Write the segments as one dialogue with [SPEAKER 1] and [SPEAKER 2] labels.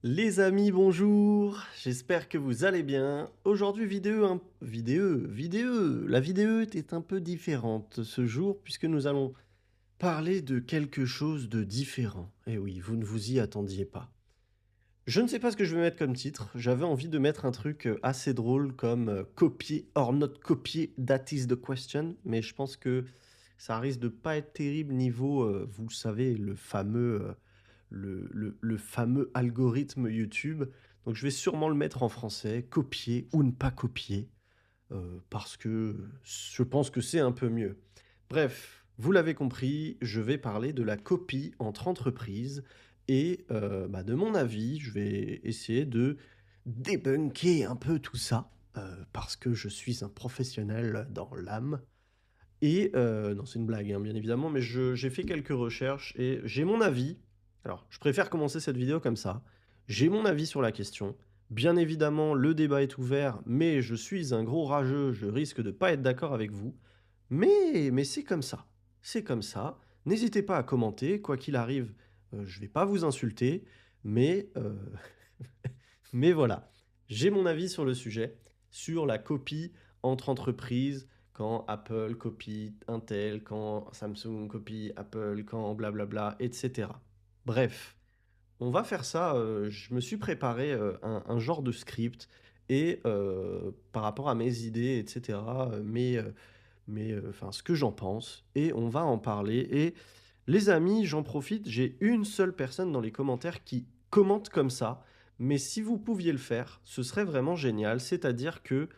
[SPEAKER 1] Les amis, bonjour, j'espère que vous allez bien. Aujourd'hui, la vidéo est un peu différente ce jour puisque nous allons parler de quelque chose de différent. Eh oui, vous ne vous y attendiez pas. Je ne sais pas ce que je vais mettre comme titre, j'avais envie de mettre un truc assez drôle comme copier or not copier, that is the question, mais je pense que ça risque de pas être terrible niveau, vous savez, le fameux algorithme YouTube. Donc je vais sûrement le mettre en français, copier ou ne pas copier, parce que je pense que c'est un peu mieux. Bref, vous l'avez compris, je vais parler de la copie entre entreprises et de mon avis, je vais essayer de débunker un peu tout ça, parce que je suis un professionnel dans l'âme. Et non, c'est une blague, hein, bien évidemment, mais j'ai fait quelques recherches et j'ai mon avis. Alors, je préfère commencer cette vidéo comme ça. J'ai mon avis sur la question. Bien évidemment, le débat est ouvert, mais je suis un gros rageux, je risque de pas être d'accord avec vous. Mais c'est comme ça. C'est comme ça. N'hésitez pas à commenter, quoi qu'il arrive, je vais pas vous insulter, mais, mais voilà. J'ai mon avis sur le sujet, sur la copie entre entreprises, quand Apple copie Intel, quand Samsung copie Apple, quand blablabla, etc. Bref, on va faire ça. Je me suis préparé un genre de script et par rapport à mes idées, etc., enfin, ce que j'en pense, et on va en parler. Et les amis, j'en profite, j'ai une seule personne dans les commentaires qui commente comme ça, mais si vous pouviez le faire, ce serait vraiment génial. C'est-à-dire que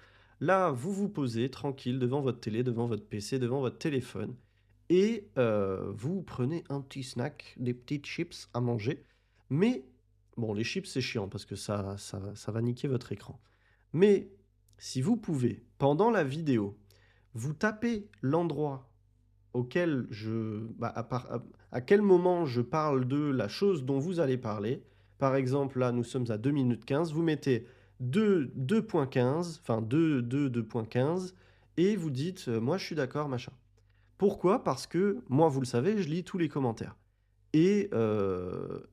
[SPEAKER 1] là, vous vous posez tranquille devant votre télé, devant votre PC, devant votre téléphone, et vous prenez un petit snack, des petites chips à manger. Mais bon, les chips, c'est chiant parce que ça va niquer votre écran. Mais si vous pouvez, pendant la vidéo, vous tapez l'endroit auquel à quel moment je parle de la chose dont vous allez parler. Par exemple, là, nous sommes à 2 minutes 15. Vous mettez 2.15, enfin 2.15, et vous dites, moi, je suis d'accord, machin. Pourquoi? Parce que moi, vous le savez, je lis tous les commentaires. Et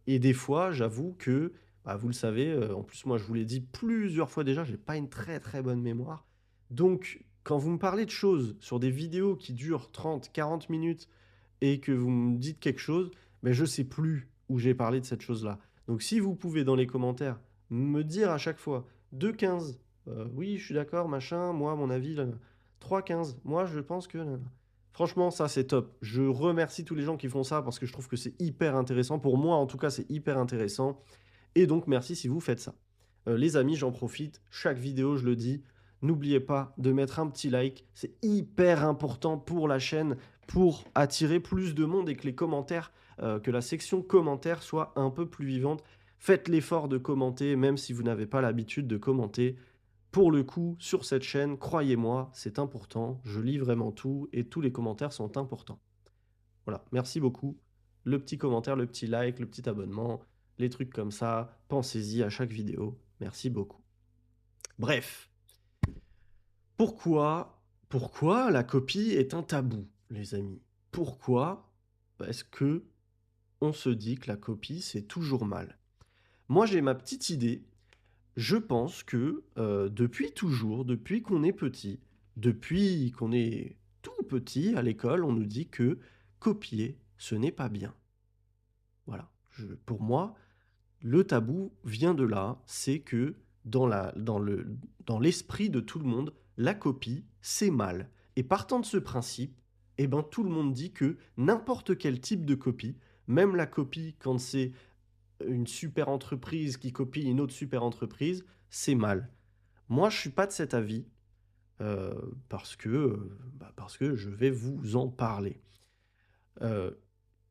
[SPEAKER 1] des fois, j'avoue que, vous le savez, en plus, moi, je vous l'ai dit plusieurs fois déjà, j'ai pas une très très bonne mémoire. Donc, quand vous me parlez de choses sur des vidéos qui durent 30, 40 minutes et que vous me dites quelque chose, mais je sais plus où j'ai parlé de cette chose-là. Donc, si vous pouvez dans les commentaires me dire à chaque fois 2.15, oui, je suis d'accord, machin, moi, mon avis, là, 3.15, moi, je pense que. Franchement, ça c'est top. Je remercie tous les gens qui font ça parce que je trouve que c'est hyper intéressant. Pour moi, en tout cas, c'est hyper intéressant. Et donc, merci si vous faites ça. Les amis, j'en profite. Chaque vidéo, je le dis. N'oubliez pas de mettre un petit like. C'est hyper important pour la chaîne, pour attirer plus de monde et que les commentaires, que la section commentaires soit un peu plus vivante. Faites l'effort de commenter, même si vous n'avez pas l'habitude de commenter. Pour le coup, sur cette chaîne, croyez-moi, c'est important. Je lis vraiment tout et tous les commentaires sont importants. Voilà, merci beaucoup. Le petit commentaire, le petit like, le petit abonnement, les trucs comme ça, pensez-y à chaque vidéo. Merci beaucoup. Bref, pourquoi la copie est un tabou, les amis? Pourquoi est-ce que on se dit que la copie, c'est toujours mal? Moi, j'ai ma petite idée. Je pense que depuis toujours, depuis qu'on est petit, depuis qu'on est tout petit à l'école, on nous dit que copier, ce n'est pas bien. Voilà. Pour moi, le tabou vient de là, c'est que dans l'esprit de tout le monde, la copie, c'est mal. Et partant de ce principe, eh ben, tout le monde dit que n'importe quel type de copie, même la copie quand c'est une super entreprise qui copie une autre super entreprise, c'est mal. Moi, je suis pas de cet avis parce que je vais vous en parler. Euh,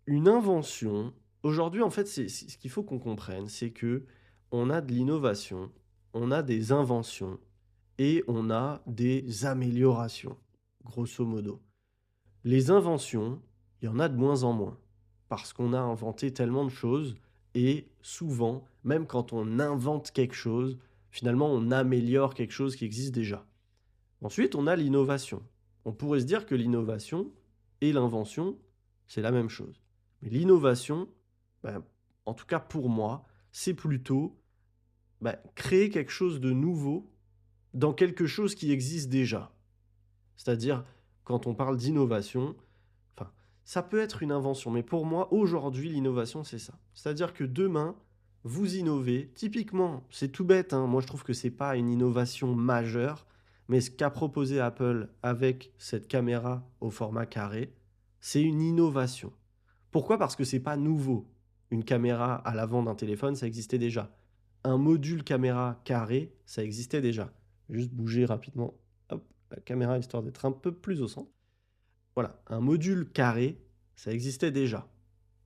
[SPEAKER 1] une invention. Aujourd'hui, en fait, ce qu'il faut qu'on comprenne, c'est que on a de l'innovation, on a des inventions et on a des améliorations, grosso modo. Les inventions, il y en a de moins en moins parce qu'on a inventé tellement de choses et souvent, même quand on invente quelque chose, finalement, on améliore quelque chose qui existe déjà. Ensuite, on a l'innovation. On pourrait se dire que l'innovation et l'invention, c'est la même chose. Mais l'innovation, ben, en tout cas pour moi, c'est plutôt bah, créer quelque chose de nouveau dans quelque chose qui existe déjà. C'est-à-dire, quand on parle d'innovation, enfin, ça peut être une invention, mais pour moi, aujourd'hui, l'innovation, c'est ça. C'est-à-dire que demain, vous innovez. Typiquement, c'est tout bête, hein, moi je trouve que c'est pas une innovation majeure, mais ce qu'a proposé Apple avec cette caméra au format carré, c'est une innovation. Pourquoi? Parce que c'est pas nouveau. Une caméra à l'avant d'un téléphone, ça existait déjà. Un module caméra carré, ça existait déjà. Juste bouger rapidement, hop, la caméra histoire d'être un peu plus au centre. Voilà, un module carré, ça existait déjà.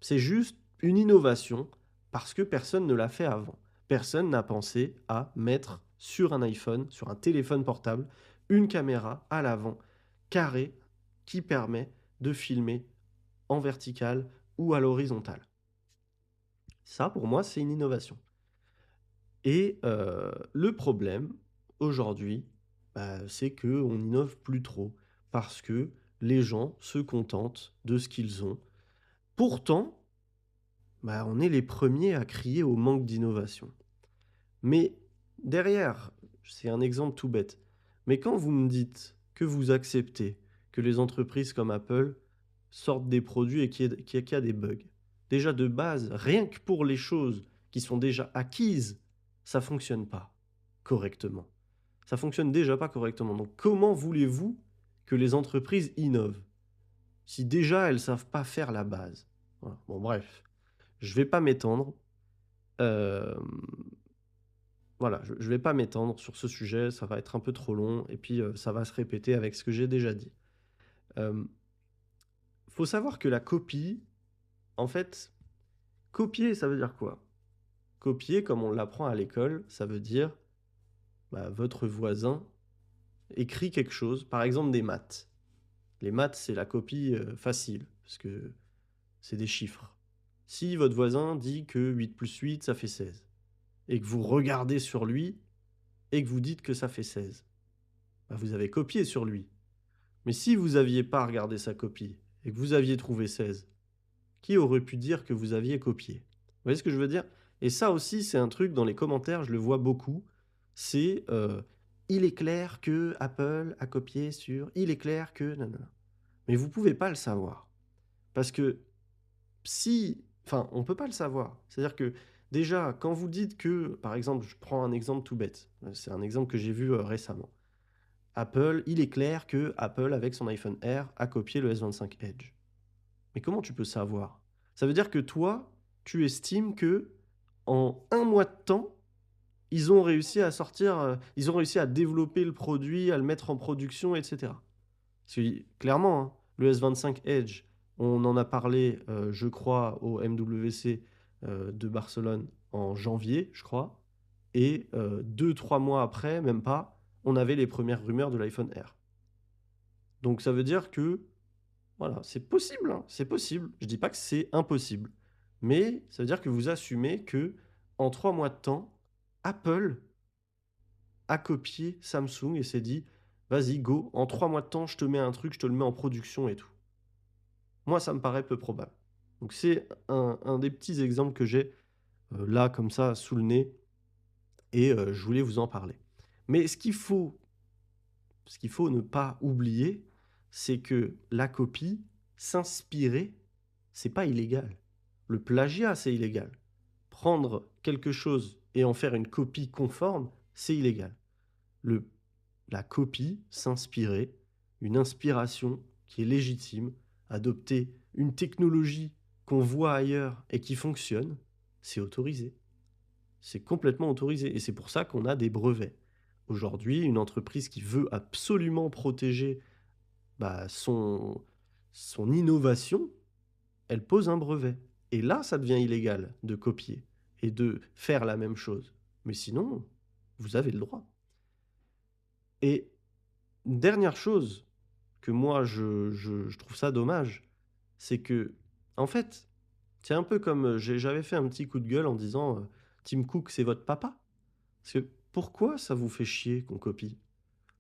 [SPEAKER 1] C'est juste une innovation parce que personne ne l'a fait avant. Personne n'a pensé à mettre sur un iPhone, sur un téléphone portable, une caméra à l'avant carrée qui permet de filmer en vertical ou à l'horizontale. Ça, pour moi, c'est une innovation. Et le problème, aujourd'hui, bah, c'est qu'on n'innove plus trop parce que les gens se contentent de ce qu'ils ont. Pourtant, bah, on est les premiers à crier au manque d'innovation. Mais derrière, c'est un exemple tout bête, mais quand vous me dites que vous acceptez que les entreprises comme Apple sortent des produits et qu'il y a des bugs, déjà de base, rien que pour les choses qui sont déjà acquises, ça fonctionne pas correctement. Ça fonctionne déjà pas correctement. Donc comment voulez-vous que les entreprises innovent si déjà elles savent pas faire la base? Voilà. Bon, bref, je vais pas m'étendre. Euh, voilà, je vais pas m'étendre sur ce sujet, ça va être un peu trop long et puis ça va se répéter avec ce que j'ai déjà dit. Euh, Faut savoir que la copie, en fait, copier, ça veut dire quoi? Copier, comme on l'apprend à l'école, ça veut dire bah, votre voisin écrit quelque chose, par exemple des maths. Les maths, c'est la copie facile, parce que c'est des chiffres. Si votre voisin dit que 8 plus 8, ça fait 16, et que vous regardez sur lui, et que vous dites que ça fait 16, bah, vous avez copié sur lui. Mais si vous aviez pas regardé sa copie, et que vous aviez trouvé 16, qui aurait pu dire que vous aviez copié? Vous voyez ce que je veux dire? Et ça aussi, c'est un truc dans les commentaires, je le vois beaucoup. C'est il est clair que Apple a copié sur. Il est clair que. Non, non, non. Mais vous pouvez pas le savoir. Parce que si. Enfin, on peut pas le savoir. C'est-à-dire que déjà, quand vous dites que. Par exemple, je prends un exemple tout bête. C'est un exemple que j'ai vu récemment. Apple, il est clair que Apple, avec son iPhone R, a copié le S25 Edge. Mais comment tu peux savoir? Ça veut dire que toi, tu estimes que en un mois de temps, ils ont réussi à sortir, ils ont réussi à développer le produit, à le mettre en production, etc. Parce que clairement, hein, le S25 Edge, on en a parlé, je crois, au MWC de Barcelone en janvier, je crois. Et 2, 3 mois après, même pas, on avait les premières rumeurs de l'iPhone R. Donc ça veut dire que voilà, c'est possible, hein, c'est possible. Je dis pas que c'est impossible, mais ça veut dire que vous assumez que en 3 mois de temps, Apple a copié Samsung et s'est dit, vas-y, go, en 3 mois de temps, je te mets un truc, je te le mets en production et tout. Moi, ça me paraît peu probable. Donc c'est un des petits exemples que j'ai là, comme ça, sous le nez, et je voulais vous en parler. Mais ce qu'il faut ne pas oublier, c'est que la copie, s'inspirer, c'est pas illégal. Le plagiat, c'est illégal. Prendre quelque chose et en faire une copie conforme, c'est illégal. Le, la copie, s'inspirer, une inspiration qui est légitime, adopter une technologie qu'on voit ailleurs et qui fonctionne, c'est autorisé. C'est complètement autorisé. Et c'est pour ça qu'on a des brevets. Aujourd'hui, une entreprise qui veut absolument protéger bah, son innovation, elle pose un brevet. Et là, ça devient illégal de copier et de faire la même chose. Mais sinon, vous avez le droit. Et une dernière chose que moi, je trouve ça dommage, c'est que, en fait, c'est un peu comme j'avais fait un petit coup de gueule en disant Tim Cook, c'est votre papa. Parce que pourquoi ça vous fait chier qu'on copie?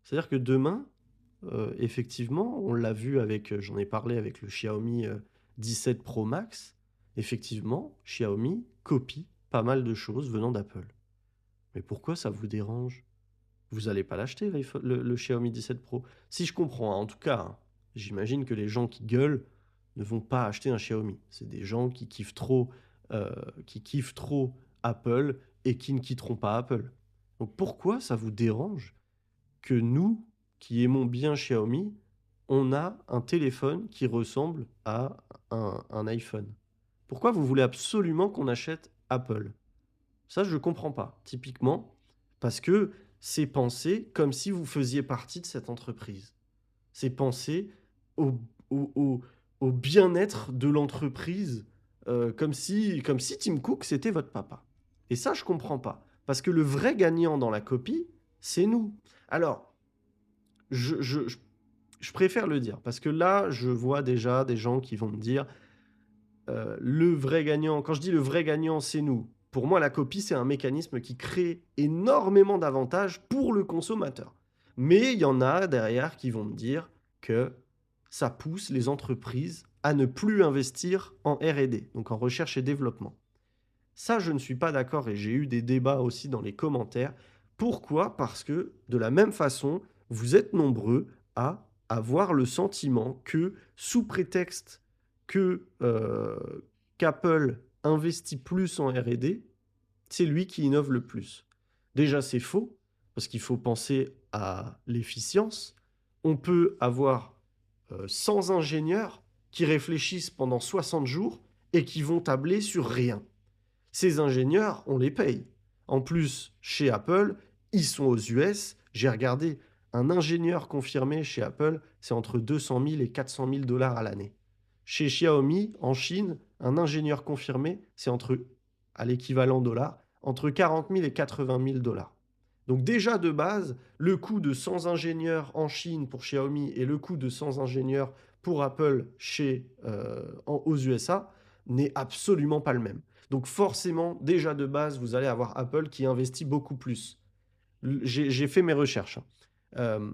[SPEAKER 1] C'est-à-dire que demain, effectivement, on l'a vu avec, j'en ai parlé avec le Xiaomi 17 Pro Max, effectivement, Xiaomi copie pas mal de choses venant d'Apple. Mais pourquoi ça vous dérange? Vous allez pas l'acheter le Xiaomi 17 Pro? Si je comprends, hein, en tout cas, hein, j'imagine que les gens qui gueulent ne vont pas acheter un Xiaomi. C'est des gens heu, qui kiffent trop Apple et qui ne quitteront pas Apple. Donc pourquoi ça vous dérange que nous, qui aimons bien Xiaomi, on a un téléphone qui ressemble à un iPhone? Pourquoi vous voulez absolument qu'on achète Apple? Ça, je ne comprends pas, typiquement, parce que c'est pensé comme si vous faisiez partie de cette entreprise. C'est pensé au, au, au- au bien-être de l'entreprise, comme si Tim Cook, c'était votre papa. Et ça, je comprends pas. Parce que le vrai gagnant dans la copie, c'est nous. Alors, je, je, je- je préfère le dire, parce que là, je vois déjà des gens qui vont me dire, le vrai gagnant, quand je dis le vrai gagnant, c'est nous. Pour moi, la copie, c'est un mécanisme qui crée énormément d'avantages pour le consommateur. Mais il y en a derrière qui vont me dire que ça pousse les entreprises à ne plus investir en R&D, donc en recherche et développement. Ça, je ne suis pas d'accord et j'ai eu des débats aussi dans les commentaires. Pourquoi? Parce que de la même façon, vous êtes nombreux à avoir le sentiment que, sous prétexte que qu'Apple investit plus en R&D, c'est lui qui innove le plus. Déjà, c'est faux, parce qu'il faut penser à l'efficience. On peut avoir 100 ingénieurs qui réfléchissent pendant 60 jours et qui vont tabler sur rien. Ces ingénieurs, on les paye. En plus, chez Apple, ils sont aux US. J'ai regardé, un ingénieur confirmé chez Apple, c'est entre 200 000 et 400 000 dollars à l'année. Chez Xiaomi, en Chine, un ingénieur confirmé, c'est à l'équivalent dollar, entre 40 000 et 80 000 dollars. Donc déjà de base, le coût de 100 ingénieurs en Chine pour Xiaomi et le coût de 100 ingénieurs pour Apple aux USA n'est absolument pas le même. Donc forcément, déjà de base, vous allez avoir Apple qui investit beaucoup plus. J'ai fait mes recherches, hein. Euh,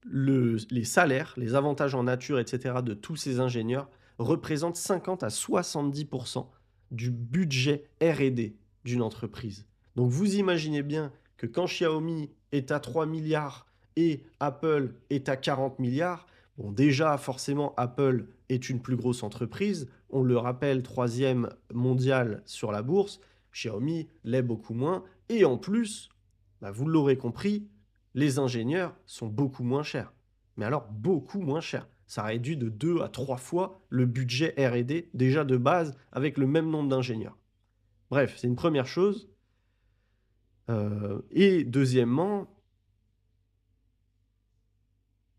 [SPEAKER 1] les salaires, les avantages en nature, etc. de tous ces ingénieurs représentent 50 à 70% du budget R&D d'une entreprise. Donc vous imaginez bien que quand Xiaomi est à 3 milliards et Apple est à 40 milliards, bon déjà forcément Apple est une plus grosse entreprise, on le rappelle, troisième mondial sur la bourse, Xiaomi l'est beaucoup moins, et en plus, bah, vous l'aurez compris, les ingénieurs sont beaucoup moins chers. Mais alors beaucoup moins chers. Ça réduit de 2 à 3 fois le budget R&D déjà de base avec le même nombre d'ingénieurs. Bref, c'est une première chose. Et deuxièmement,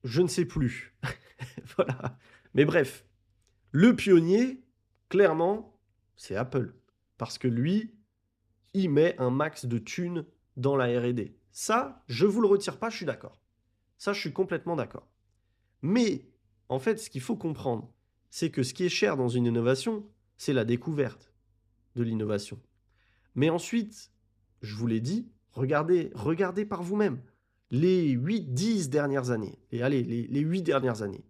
[SPEAKER 1] je ne sais plus. Voilà. Mais bref, le pionnier, clairement, c'est Apple. Parce que lui, il met un max de thunes dans la R&D. Ça, je vous le retire pas, je suis d'accord. Ça, je suis complètement d'accord. Mais en fait, ce qu'il faut comprendre, c'est que ce qui est cher dans une innovation, c'est la découverte de l'innovation. Mais ensuite, je vous l'ai dit, regardez par vous-même. Les 8-10 dernières années, et allez, les 8 dernières années,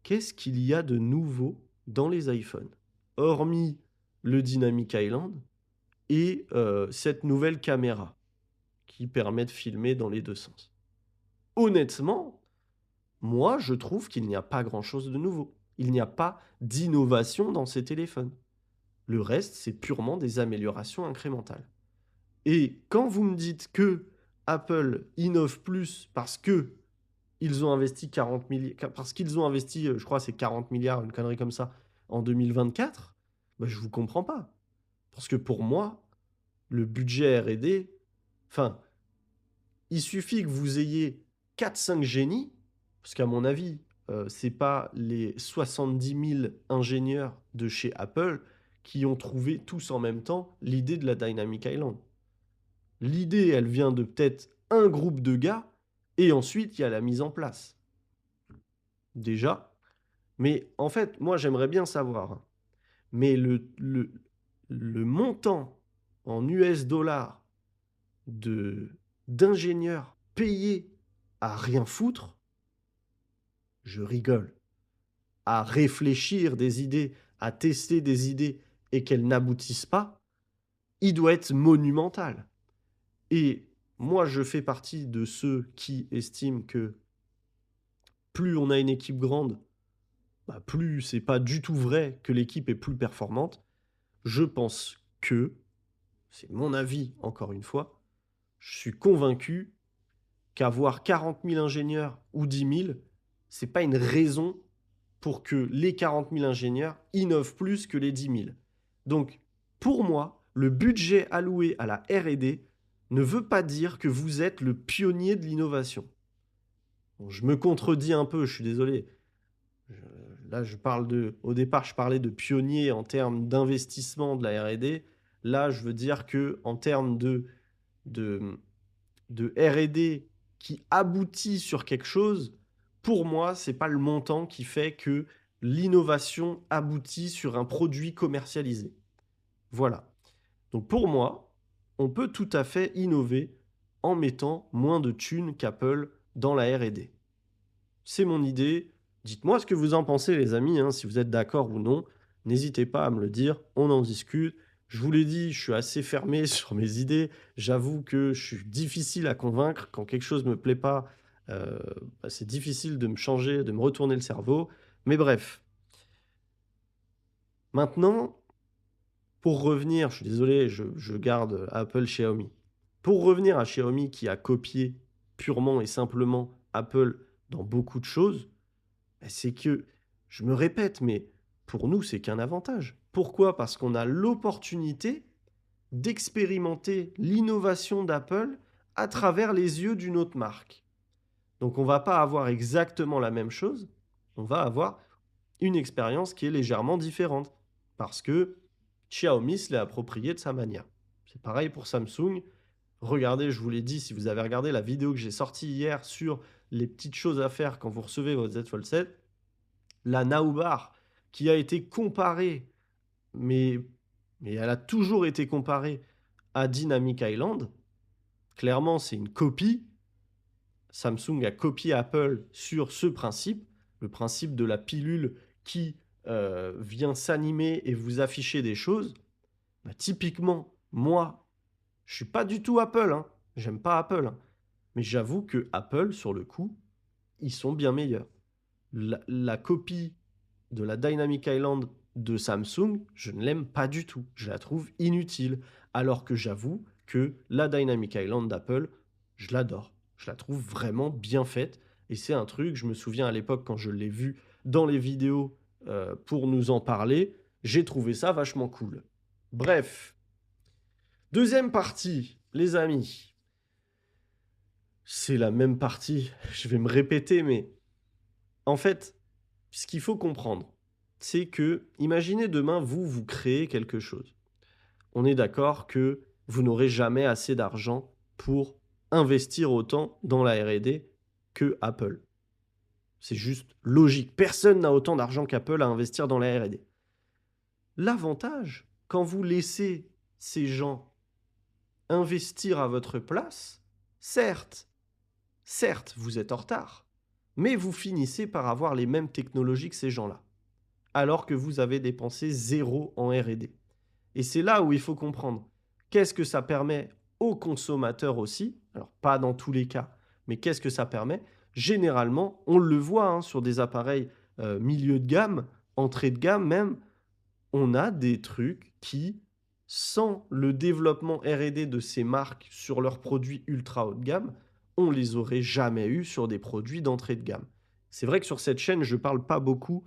[SPEAKER 1] qu'est-ce qu'il y a de nouveau dans les iPhones? Hormis le Dynamic Island et cette nouvelle caméra qui permet de filmer dans les deux sens. Honnêtement, moi, je trouve qu'il n'y a pas grand-chose de nouveau. Il n'y a pas d'innovation dans ces téléphones. Le reste, c'est purement des améliorations incrémentales. Et quand vous me dites que Apple innove plus parce que ils ont investi 40 milliards, parce qu'ils ont investi, je crois, c'est 40 milliards, une connerie comme ça, en 2024, bah, je vous comprends pas. Parce que pour moi, le budget R&D, enfin, il suffit que vous ayez 4-5 génies, parce qu'à mon avis, c'est pas les 70 000 ingénieurs de chez Apple qui ont trouvé tous en même temps l'idée de la Dynamic Island. L'idée, elle vient de peut-être un groupe de gars, et ensuite, il y a la mise en place. Déjà. Mais en fait, moi, j'aimerais bien savoir, hein, mais le montant en US dollars de d'ingénieurs payés à rien foutre, je rigole. À réfléchir des idées, à tester des idées et qu'elles n'aboutissent pas, il doit être monumental. Et moi, je fais partie de ceux qui estiment que plus on a une équipe grande, bah, plus c'est pas du tout vrai que l'équipe est plus performante. Je pense que, c'est mon avis encore une fois, je suis convaincu qu'avoir 40 000 ingénieurs ou 10 000, c'est pas une raison pour que les 40 000 ingénieurs innovent plus que les 10 000. Donc, pour moi, le budget alloué à la R&D ne veut pas dire que vous êtes le pionnier de l'innovation. Bon, je me contredis un peu, je suis désolé. Je- Là, au départ, je parlais de pionnier en termes d'investissement de la R&D. Là, je veux dire que en termes de, de R&D qui aboutit sur quelque chose, pour moi, c'est pas le montant qui fait que l'innovation aboutit sur un produit commercialisé. Voilà. Donc pour moi, on peut tout à fait innover en mettant moins de thunes qu'Apple dans la R&D. C'est mon idée. Dites-moi ce que vous en pensez, les amis, hein, si vous êtes d'accord ou non. N'hésitez pas à me le dire, on en discute. Je vous l'ai dit, je suis assez fermé sur mes idées. J'avoue que je suis difficile à convaincre. Quand quelque chose ne me plaît pas, c'est difficile de me changer, de me retourner le cerveau. Mais bref, maintenant, pour revenir, je suis désolé, je garde Apple, Xiaomi. Pour revenir à Xiaomi qui a copié purement et simplement Apple dans beaucoup de choses, c'est que, je me répète, mais pour nous, c'est qu'un avantage. Pourquoi? Parce qu'on a l'opportunité d'expérimenter l'innovation d'Apple à travers les yeux d'une autre marque. Donc on ne va pas avoir exactement la même chose, on va avoir une expérience qui est légèrement différente. Parce que Xiaomi se l'est approprié de sa manière. C'est pareil pour Samsung. Regardez, je vous l'ai dit, si vous avez regardé la vidéo que j'ai sortie hier sur les petites choses à faire quand vous recevez votre Z Fold 7, la Naubar, qui a été comparée, mais, mais elle a toujours été comparée à Dynamic Island. Clairement, c'est une copie. Samsung a copié Apple sur ce principe, le principe de la pilule qui vient s'animer et vous afficher des choses. Bah, typiquement, moi, je suis pas du tout Apple, hein. J'aime pas Apple, hein. Mais j'avoue que Apple, sur le coup, ils sont bien meilleurs. La copie de la Dynamic Island de Samsung, je ne l'aime pas du tout. Je la trouve inutile. Alors que j'avoue que la Dynamic Island d'Apple, je l'adore. Je la trouve vraiment bien faite. Et c'est un truc, je me souviens à l'époque quand je l'ai vu dans les vidéos pour nous en parler, j'ai trouvé ça vachement cool. Bref, deuxième partie, les amis. C'est la même partie, je vais me répéter, mais en fait, ce qu'il faut comprendre, c'est que, imaginez demain, vous créez quelque chose. On est d'accord que vous n'aurez jamais assez d'argent pour investir autant dans la R&D que Apple. C'est juste logique. Personne n'a autant d'argent qu'Apple à investir dans la R&D. L'avantage, quand vous laissez ces gens investir à votre place, certes, vous êtes en retard, mais vous finissez par avoir les mêmes technologies que ces gens-là, alors que vous avez dépensé zéro en R&D. Et c'est là où il faut comprendre qu'est-ce que ça permet aux consommateurs aussi, alors pas dans tous les cas, mais qu'est-ce que ça permet. Généralement, on le voit hein, sur des appareils milieu de gamme, entrée de gamme même, on a des trucs qui, sans le développement R&D de ces marques sur leurs produits ultra haut de gamme, on les aurait jamais eu sur des produits d'entrée de gamme. C'est vrai que sur cette chaîne, je ne parle pas beaucoup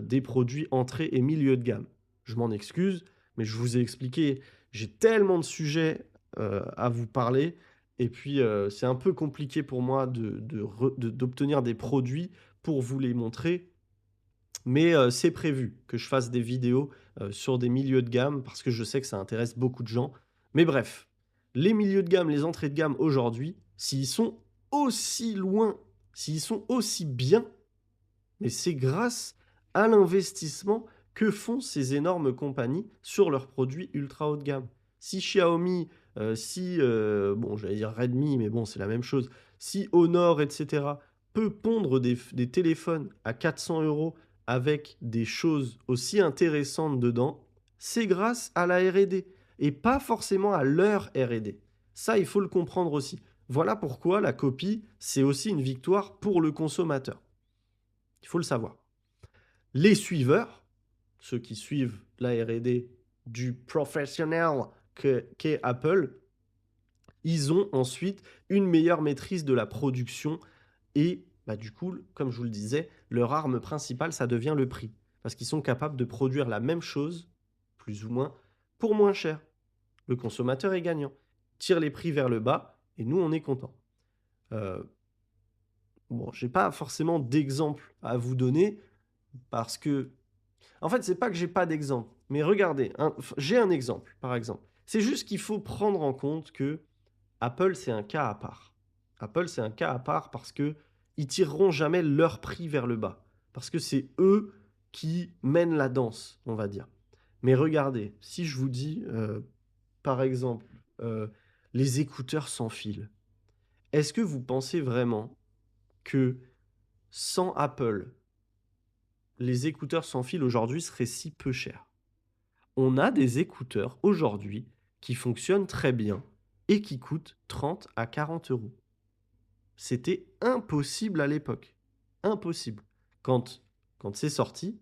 [SPEAKER 1] des produits entrée et milieu de gamme. Je m'en excuse, mais je vous ai expliqué, j'ai tellement de sujets à vous parler, et puis c'est un peu compliqué pour moi d'obtenir des produits pour vous les montrer. Mais c'est prévu que je fasse des vidéos sur des milieux de gamme parce que je sais que ça intéresse beaucoup de gens. Mais bref, les milieux de gamme, les entrées de gamme aujourd'hui, s'ils sont aussi loin, s'ils sont aussi bien, mais c'est grâce à l'investissement que font ces énormes compagnies sur leurs produits ultra haut de gamme. Si Xiaomi, bon, j'allais dire Redmi, mais bon, c'est la même chose. Si Honor, etc., peut pondre des téléphones à 400 euros avec des choses aussi intéressantes dedans, c'est grâce à la R&D et pas forcément à leur R&D. Ça, il faut le comprendre aussi. Voilà pourquoi la copie, c'est aussi une victoire pour le consommateur. Il faut le savoir. Les suiveurs, ceux qui suivent la R&D du professionnel qu'est Apple, ils ont ensuite une meilleure maîtrise de la production et du coup, comme je vous le disais, leur arme principale, ça devient le prix. Parce qu'ils sont capables de produire la même chose, plus ou moins, pour moins cher. Le consommateur est gagnant. Tire les prix vers le bas et nous, on est content. Euh, bon, j'ai pas forcément d'exemple à vous donner parce que, en fait, c'est pas que j'ai pas d'exemple, mais regardez, j'ai un exemple, par exemple. C'est juste qu'il faut prendre en compte que Apple, c'est un cas à part. Apple, c'est un cas à part parce que ils tireront jamais leur prix vers le bas. Parce que c'est eux qui mènent la danse, on va dire. Mais regardez, si je vous dis, par exemple, euh, les écouteurs sans fil, est-ce que vous pensez vraiment que sans Apple, les écouteurs sans fil aujourd'hui seraient si peu chers? On a des écouteurs aujourd'hui qui fonctionnent très bien et qui coûtent 30 à 40 euros. C'était impossible à l'époque. Impossible. Quand, quand c'est sorti,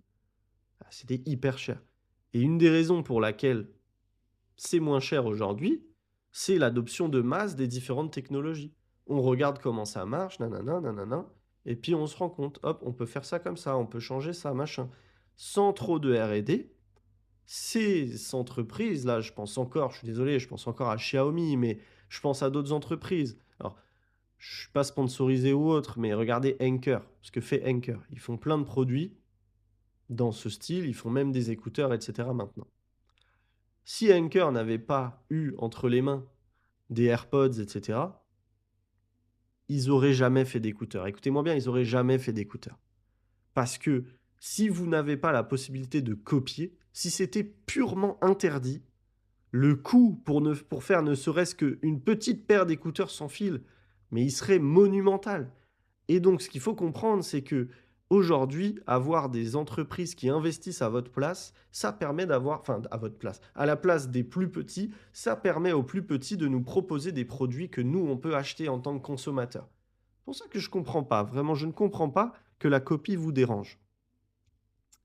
[SPEAKER 1] c'était hyper cher. Et une des raisons pour laquelle c'est moins cher aujourd'hui, c'est l'adoption de masse des différentes technologies. On regarde comment ça marche, nanana, nanana, et puis on se rend compte, hop, on peut faire ça comme ça, on peut changer ça, machin. Sans trop de R&D, ces entreprises, là, je pense encore, je suis désolé, je pense encore à Xiaomi, mais je pense à d'autres entreprises. Alors, je suis pas sponsorisé ou autre, mais regardez Anker, ce que fait Anker. Ils font plein de produits dans ce style, ils font même des écouteurs, etc. maintenant. Si Anker n'avait pas eu entre les mains des AirPods, etc., ils auraient jamais fait d'écouteurs. Écoutez-moi bien, ils auraient jamais fait d'écouteurs. Parce que si vous n'avez pas la possibilité de copier, si c'était purement interdit, le coût pour faire ne serait-ce qu'une petite paire d'écouteurs sans fil, mais il serait monumental. Et donc, ce qu'il faut comprendre, c'est que aujourd'hui, avoir des entreprises qui investissent à votre place, ça permet d'avoir, enfin, à votre place, à la place des plus petits, ça permet aux plus petits de nous proposer des produits que nous, on peut acheter en tant que consommateurs. C'est pour ça que je ne comprends pas, vraiment, je ne comprends pas que la copie vous dérange.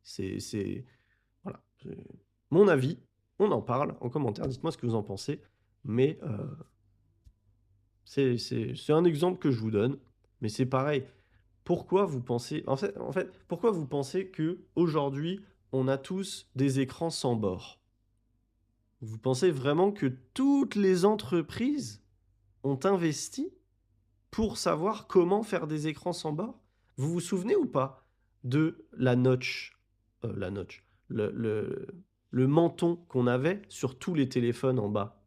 [SPEAKER 1] C'est, voilà, c'est mon avis, on en parle en commentaire, dites-moi ce que vous en pensez, mais c'est un exemple que je vous donne, mais c'est pareil. Pourquoi vous pensez, en fait, pourquoi vous pensez que aujourd'hui on a tous des écrans sans bord? Vous pensez vraiment que toutes les entreprises ont investi pour savoir comment faire des écrans sans bord? Vous vous souvenez ou pas de la notch, le, le, le menton qu'on avait sur tous les téléphones en bas?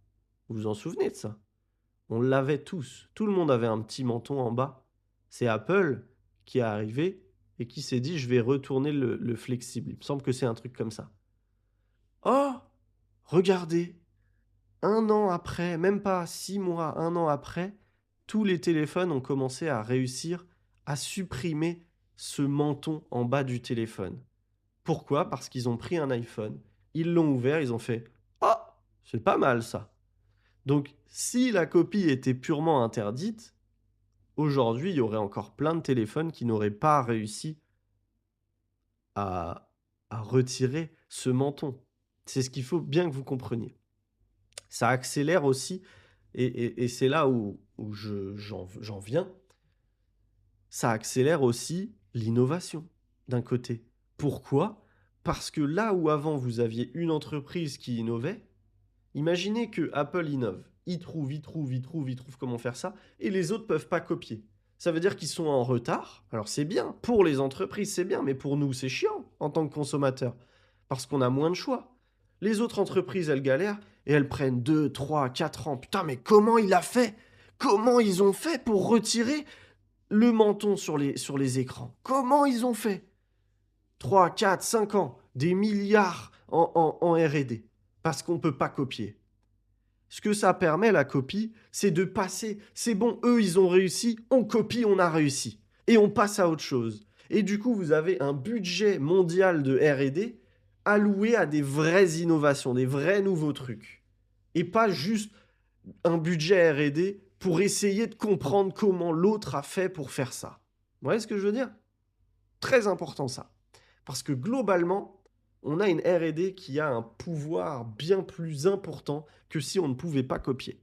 [SPEAKER 1] Vous vous en souvenez de ça? On l'avait tous. Tout le monde avait un petit menton en bas. C'est Apple qui est arrivé et qui s'est dit, je vais retourner le flexible. Il me semble que c'est un truc comme ça. Oh, regardez, un an après, même pas 6 mois, un an après, tous les téléphones ont commencé à réussir à supprimer ce menton en bas du téléphone. Pourquoi? Parce qu'ils ont pris un iPhone, ils l'ont ouvert, ils ont fait, oh, c'est pas mal ça. Donc, si la copie était purement interdite, aujourd'hui, il y aurait encore plein de téléphones qui n'auraient pas réussi à, à retirer ce menton. C'est ce qu'il faut bien que vous compreniez. Ça accélère aussi, et c'est là où j'en viens, ça accélère aussi l'innovation d'un côté. Pourquoi? Parce que là où avant vous aviez une entreprise qui innovait, imaginez que Apple innove. Il trouve comment faire ça, et les autres peuvent pas copier. Ça veut dire qu'ils sont en retard. Alors c'est bien, pour les entreprises c'est bien, mais pour nous c'est chiant en tant que consommateurs, parce qu'on a moins de choix. Les autres entreprises, elles galèrent, et elles prennent 2, 3, 4 ans. Putain, mais comment il a fait? Comment ils ont fait pour retirer le menton sur les écrans? Comment ils ont fait? 3, 4, 5 ans, des milliards en R&D, parce qu'on ne peut pas copier. Ce que ça permet, la copie, c'est de passer. C'est bon, eux, ils ont réussi, on copie, on a réussi. Et on passe à autre chose. Et du coup, vous avez un budget mondial de R&D alloué à des vraies innovations, des vrais nouveaux trucs. Et pas juste un budget R&D pour essayer de comprendre comment l'autre a fait pour faire ça. Vous voyez ce que je veux dire? Très important ça. Parce que globalement, on a une R&D qui a un pouvoir bien plus important que si on ne pouvait pas copier.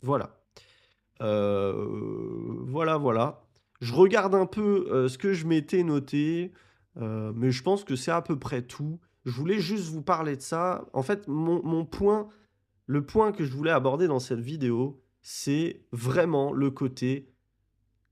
[SPEAKER 1] Voilà. Voilà. Je regarde un peu ce que je m'étais noté, mais je pense que c'est à peu près tout. Je voulais juste vous parler de ça. En fait, le point que je voulais aborder dans cette vidéo, c'est vraiment le côté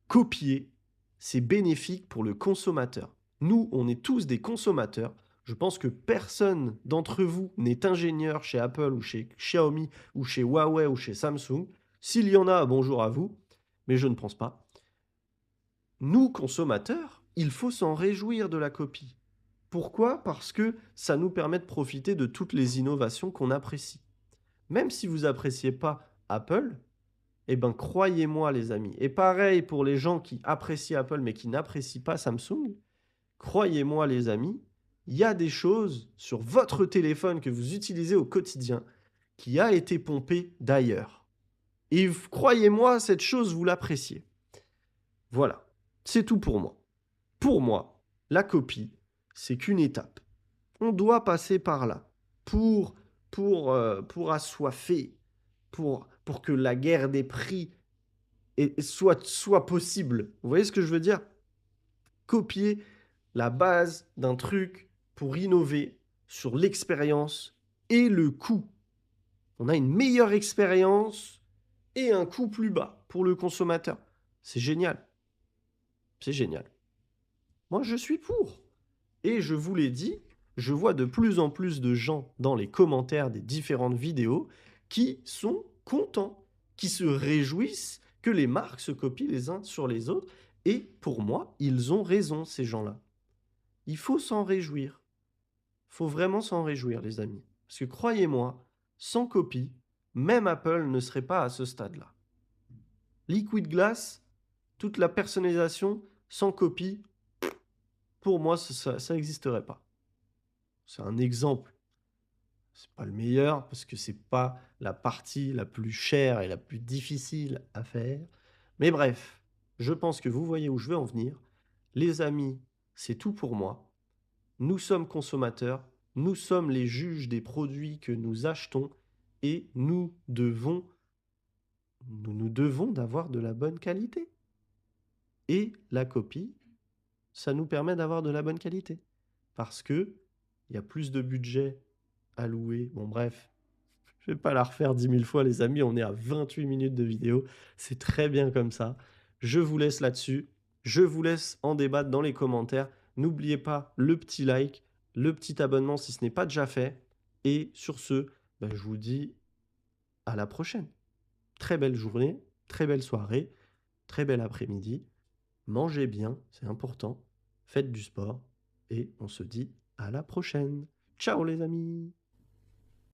[SPEAKER 1] copier. C'est bénéfique pour le consommateur. Nous, on est tous des consommateurs. Je pense que personne d'entre vous n'est ingénieur chez Apple ou chez Xiaomi ou chez Huawei ou chez Samsung. S'il y en a, bonjour à vous, mais je ne pense pas. Nous, consommateurs, il faut s'en réjouir de la copie. Pourquoi? Parce que ça nous permet de profiter de toutes les innovations qu'on apprécie. Même si vous n'appréciez pas Apple, eh ben croyez-moi les amis, et pareil pour les gens qui apprécient Apple mais qui n'apprécient pas Samsung, croyez-moi les amis, il y a des choses sur votre téléphone que vous utilisez au quotidien qui a été pompé d'ailleurs. Et croyez-moi, cette chose, vous l'appréciez. Voilà, c'est tout pour moi. Pour moi, la copie, c'est qu'une étape. On doit passer par là pour assoiffer, pour que la guerre des prix soit possible. Vous voyez ce que je veux dire? Copier la base d'un truc pour innover sur l'expérience et le coût. On a une meilleure expérience et un coût plus bas pour le consommateur. C'est génial. C'est génial. Moi, je suis pour. Et je vous l'ai dit, je vois de plus en plus de gens dans les commentaires des différentes vidéos qui sont contents, qui se réjouissent que les marques se copient les uns sur les autres. Et pour moi, ils ont raison, ces gens-là. Il faut s'en réjouir. Il faut vraiment s'en réjouir, les amis. Parce que croyez-moi, sans copie, même Apple ne serait pas à ce stade-là. Liquid Glass, toute la personnalisation, sans copie, pour moi, ça n'existerait pas. C'est un exemple. C'est pas le meilleur parce que c'est pas la partie la plus chère et la plus difficile à faire. Mais bref, je pense que vous voyez où je veux en venir. Les amis, c'est tout pour moi. Nous sommes consommateurs, nous sommes les juges des produits que nous achetons et nous devons d'avoir de la bonne qualité. Et la copie, ça nous permet d'avoir de la bonne qualité. Parce que il y a plus de budget alloué. Bon bref, je vais pas la refaire 10 000 fois les amis, on est à 28 minutes de vidéo. C'est très bien comme ça. Je vous laisse là-dessus. Je vous laisse en débattre dans les commentaires. N'oubliez pas le petit like, le petit abonnement si ce n'est pas déjà fait. Et sur ce, je vous dis à la prochaine. Très belle journée, très belle soirée, très bel après-midi. Mangez bien, c'est important. Faites du sport. Et on se dit à la prochaine. Ciao les amis!